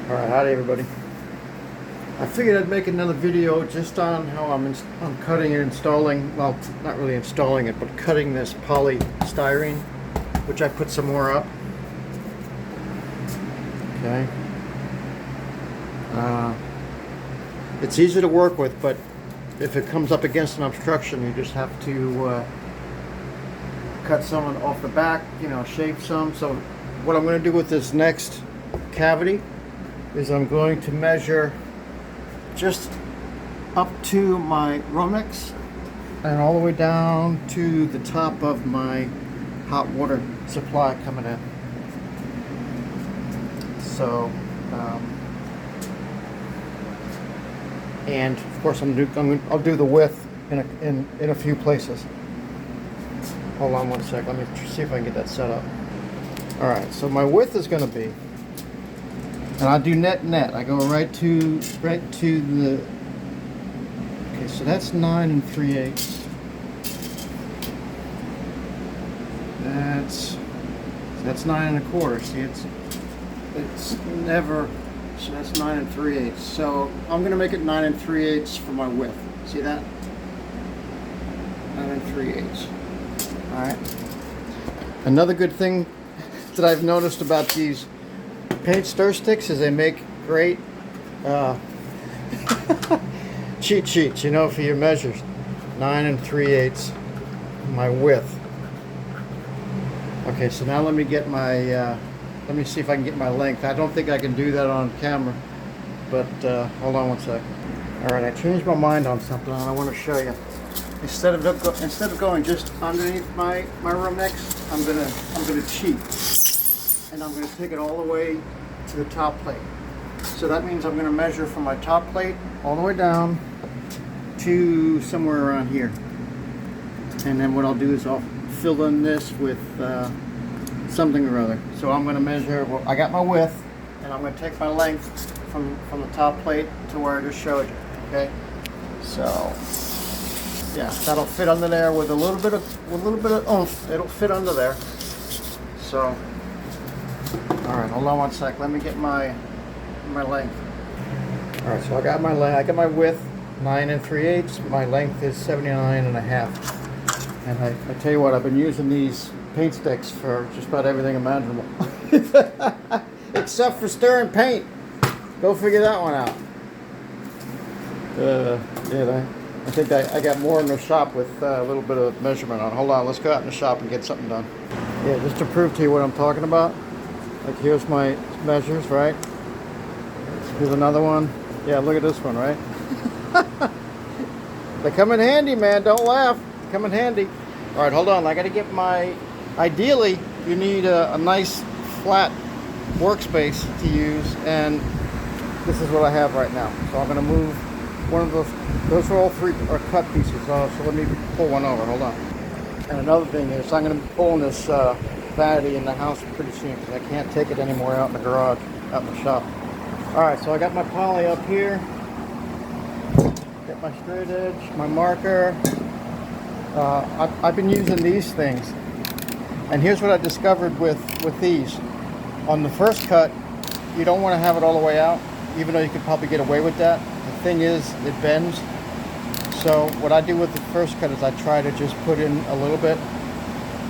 Alright, howdy everybody. I figured I'd make another video just on how I'm cutting and installing, well, not really installing it, but cutting this polystyrene, which I put some more up. Okay. It's easy to work with, but if it comes up against an obstruction, you just have to cut some off the back, shave some. So what I'm going to do with this next cavity is I'm going to measure just up to my Romex and all the way down to the top of my hot water supply coming in. So, and of course I'll do the width in a few places. Hold on one sec. Let me see if I can get that set up. All right. So my width is going to be. And I do net. I go right to the. Okay, so that's 9 3/8. That's 9 1/4. See, it's never. So that's 9 3/8. So I'm gonna make it 9 3/8 for my width. See that? 9 3/8. All right. Another good thing that I've noticed about these paint stir sticks is they make great cheat sheets, for your measures. 9 3/8 my width. Okay, so now let me get my let me see if I can get my length. I don't think I can do that on camera, but hold on one sec. All right, I changed my mind on something and I want to show you. Instead of going just underneath my Romex, I'm gonna cheat. And I'm going to take it all the way to the top plate. So that means I'm going to measure from my top plate all the way down to somewhere around here. And then what I'll do is I'll fill in this with something or other. So I'm going to measure, well, I got my width, and I'm going to take my length from the top plate to where I just showed you. Okay? So, yeah, that'll fit under there with a little bit of oomph. It'll fit under there. So, all right, hold on one sec. Let me get my length. All right, so I got my width 9 3/8. My length is 79 1/2. And I tell you what, I've been using these paint sticks for just about everything imaginable, except for stirring paint. Go figure that one out. Yeah, I think I got more in the shop with a little bit of measurement on. Hold on, let's go out in the shop and get something done. Yeah, just to prove to you what I'm talking about. Like, here's my measures, right? Here's another one. Yeah, look at this one, right? They come in handy, man. Don't laugh. They come in handy. All right, hold on. I got to get my... Ideally, you need a nice flat workspace to use, and this is what I have right now. So I'm going to move one of those. Those are all three are cut pieces. So let me pull one over. Hold on. And another thing is I'm going to be pulling this vanity in the house pretty soon because I can't take it anymore out in the garage, out in the shop. Alright, so I got my poly up here. Got my straight edge, my marker. I've been using these things. And here's what I discovered with these. On the first cut, you don't want to have it all the way out, even though you could probably get away with that. The thing is, it bends. So what I do with the first cut is I try to just put in a little bit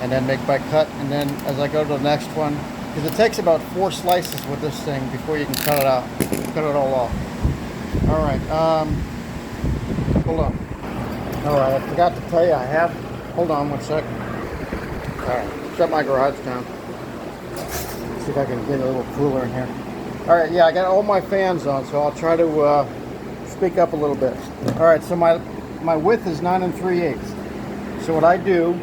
and then make my cut, and then as I go to the next one, because it takes about 4 slices with this thing before you can cut it out, cut it all off. All right, hold on. All right, I forgot to tell you, hold on one sec. All right, shut my garage down. See if I can get a little cooler in here. All right, yeah, I got all my fans on, so I'll try to speak up a little bit. All right, so my width is 9 3/8. So what I do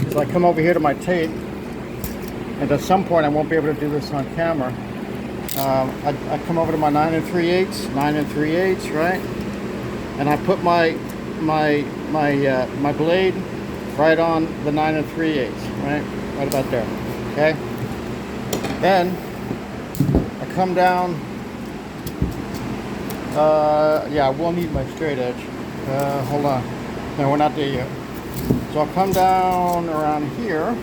is I come over here to my tape, and at some point I won't be able to do this on camera. I come over to my 9 3/8, right? And I put my blade right on the 9 3/8, right about there. Okay. Then I come down. Yeah, I will need my straight edge. Hold on. No, we're not there yet. So I'll come down around here.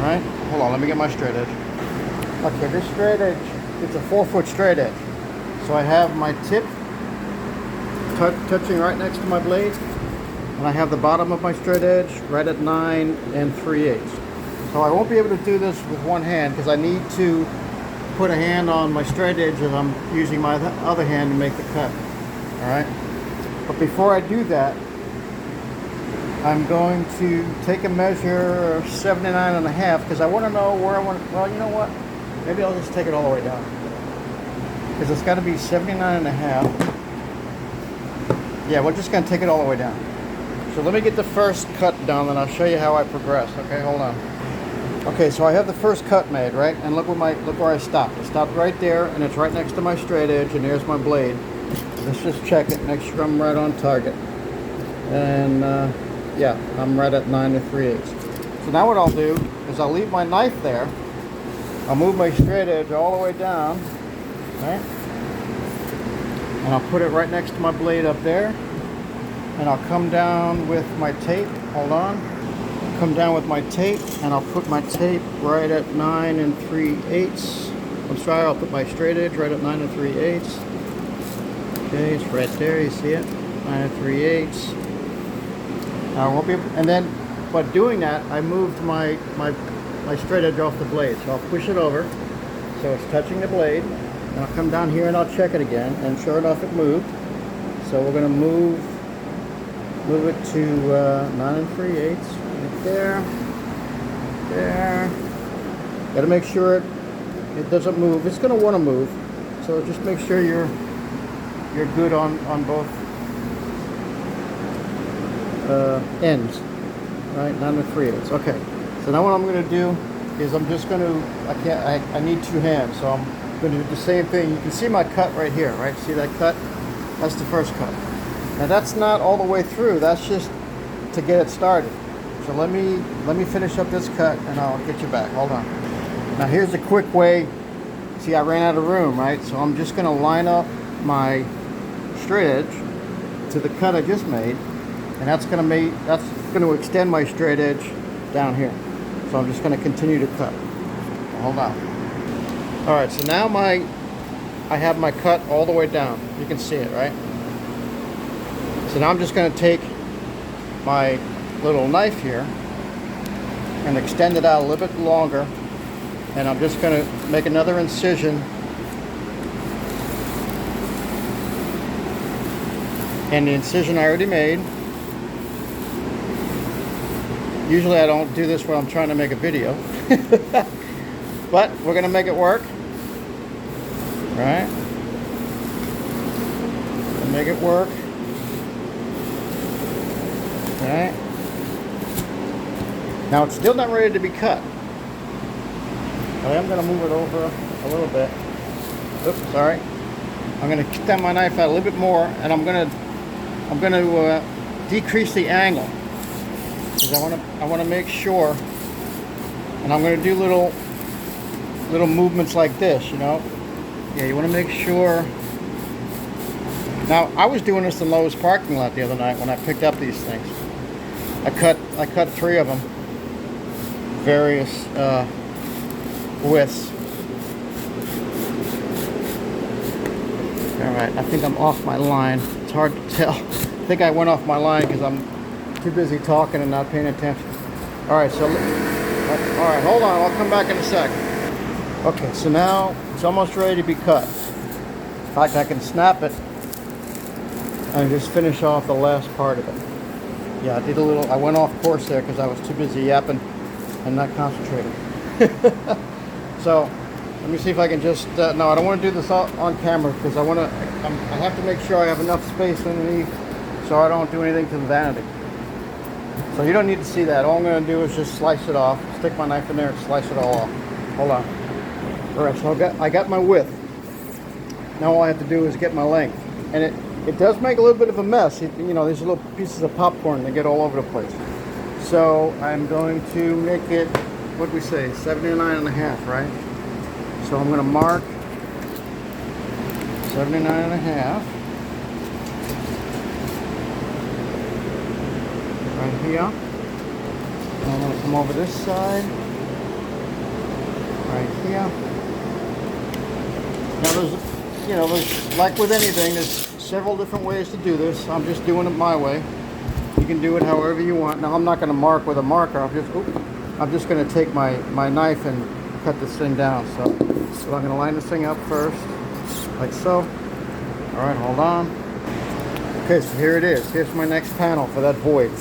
Right? Hold on, let me get my straight edge. Okay, this straight edge it's a 4-foot straight edge. So I have my tip touching right next to my blade, and I have the bottom of my straight edge right at 9 3/8. So I won't be able to do this with one hand because I need to put a hand on my straight edge as I'm using my other hand to make the cut. All right. But before I do that, I'm going to take a measure of 79.5 because I want to know where I want. Well, you know what? Maybe I'll just take it all the way down because it's got to be 79.5. Yeah, we're just going to take it all the way down. So let me get the first cut done, and I'll show you how I progress. Okay, hold on. Okay, so I have the first cut made, right? And look where I stopped. I stopped right there, and it's right next to my straight edge, and there's my blade. Let's just check it, make sure I'm right on target. And yeah, I'm right at 9 3/8. So now what I'll do is I'll leave my knife there. I'll move my straight edge all the way down, right? And I'll put it right next to my blade up there. And I'll come down with my tape. Hold on. Come down with my tape, and I'll put my tape right at 9 3/8. I'm sorry, I'll put my straight edge right at 9 3/8. Okay, it's right there. You see it? 9 3/8. I won't be able, and then, but doing that, I moved my straight edge off the blade. So I'll push it over, so it's touching the blade. And I'll come down here and I'll check it again, and sure enough, it moved. So we're going to move it to 9 3/8. Right there. There. Got to make sure it doesn't move. It's going to want to move. So just make sure you're good on both ends. Right, 9 3/8. Okay. So now what I'm going to do is I'm just going to, I need two hands, so I'm going to do the same thing. You can see my cut right here, right? See that cut? That's the first cut. Now that's not all the way through. That's just to get it started. So let me finish up this cut, and I'll get you back. Hold on. Now here's a quick way. See, I ran out of room, right? So I'm just going to line up my straight edge to the cut I just made, and that's going to extend my straight edge down here. So I'm just going to continue to cut. Hold on. All right. So now I have my cut all the way down. You can see it, right? So now I'm just going to take my little knife here and extend it out a little bit longer, and I'm just going to make another incision and the incision I already made. Usually I don't do this when I'm trying to make a video but we're going to make it work, right? Make it work. Alright. Now it's still not ready to be cut. But I am going to move it over a little bit. Oops, sorry. I'm going to extend my knife out a little bit more, and I'm going to decrease the angle because I want to make sure. And I'm going to do little movements like this, you know. Yeah, you want to make sure. Now I was doing this in Lowe's parking lot the other night when I picked up these things. I cut 3 of them, various widths. All right, I think I'm off my line. It's hard to tell. I think I went off my line because I'm too busy talking and not paying attention. All right, so all right, hold on. I'll come back in a sec. Okay, so now it's almost ready to be cut. In fact, I can snap it and just finish off the last part of it. Yeah, I went off course there because I was too busy yapping and not concentrating. So let me see if I can just, no, I don't want to do this on camera because I have to make sure I have enough space underneath so I don't do anything to the vanity. So you don't need to see that. All I'm going to do is just slice it off, stick my knife in there and slice it all off. Hold on. All right, so I got my width. Now all I have to do is get my length. And it does make a little bit of a mess. You know, these little pieces of popcorn, they get all over the place. So I'm going to make it, what did we say, 79.5, right? So I'm going to mark 79.5 right here. And I'm going to come over this side, right here. Now there's like with anything, there's several different ways to do this. I'm just doing it my way. You can do it however you want. Now I'm not going to mark with a marker. I'm just going to take my knife and cut this thing down. So I'm going to line this thing up first, like so. All right, hold on. Okay, so here it is. Here's my next panel for that void.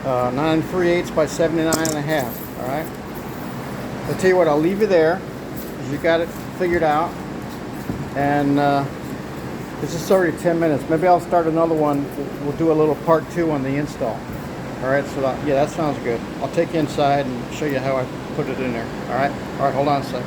9 3/8 by 79.5. All right. I'll tell you what. I'll leave you there, because you got it figured out. And this is already 10 minutes. Maybe I'll start another one. We'll do a little part 2 on the install. All right. So yeah, that sounds good. I'll take you inside and show you how I put it in there. All right. Hold on a sec.